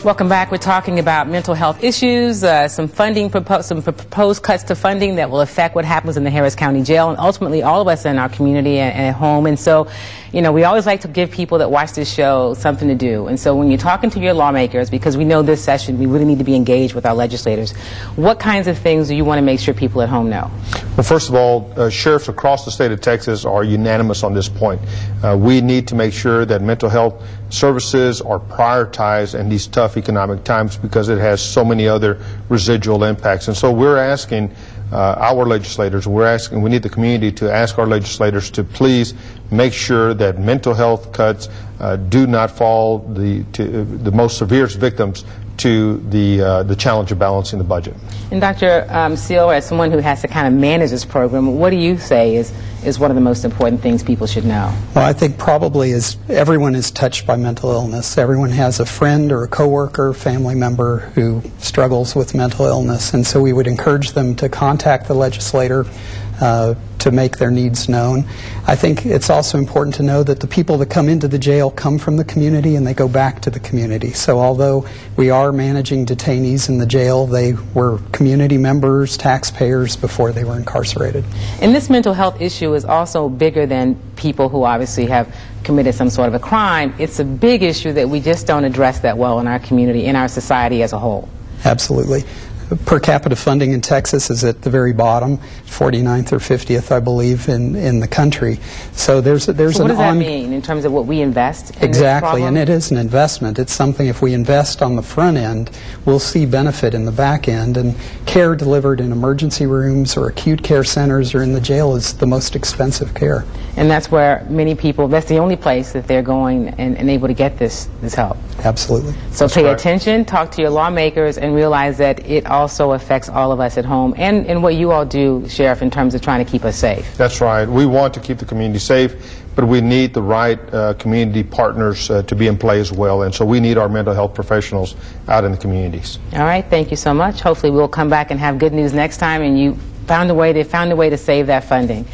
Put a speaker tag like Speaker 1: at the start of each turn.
Speaker 1: Welcome back. We're talking about mental health issues, some proposed cuts to funding that will affect what happens in the Harris County Jail and ultimately all of us in our community and at home. And so, you know, we always like to give people that watch this show something to do. And so when you're talking to your lawmakers, because we know this session, we really need to be engaged with our legislators, what kinds of things do you want to make sure people at home know?
Speaker 2: Well, first of all, sheriffs across the state of Texas are unanimous on this point. We need to make sure that mental health services are prioritized in these tough economic times because it has so many other residual impacts. And so we're asking our legislators, we need the community to ask our legislators to please make sure that mental health cuts do not fall to the most severe victims to the challenge of balancing the budget.
Speaker 1: And Dr. Seale, as someone who has to kind of manage this program, what do you say is one of the most important things people should know?
Speaker 3: Well, I think probably everyone is touched by mental illness. Everyone has a friend or a coworker, family member who struggles with mental illness, and so we would encourage them to contact the legislator to make their needs known. I think it's also important to know that the people that come into the jail come from the community and they go back to the community. So although we are managing detainees in the jail, they were community members, taxpayers before they were incarcerated.
Speaker 1: And this mental health issue is also bigger than people who obviously have committed some sort of a crime. It's a big issue that we just don't address that well in our community, in our society as a whole.
Speaker 3: Absolutely. Per capita funding in Texas is at the very bottom, 49th or 50th, I believe, in the country. So there's
Speaker 1: so what does that mean in terms of what we invest in?
Speaker 3: Exactly, and it is an investment. It's something, if we invest on the front end, we'll see benefit in the back end, and care delivered in emergency rooms or acute care centers or in the jail is the most expensive care.
Speaker 1: And that's where many people, that's the only place that they're going and able to get this help.
Speaker 3: Absolutely.
Speaker 1: So pay attention, talk to your lawmakers, and realize that it also affects all of us at home and what you all do, Sheriff, in terms of trying to keep us safe.
Speaker 2: That's right. We want to keep the community safe, but we need the right community partners to be in play as well. And so we need our mental health professionals out in the communities.
Speaker 1: All right. Thank you so much. Hopefully we'll come back and have good news next time, and they found a way to save that funding.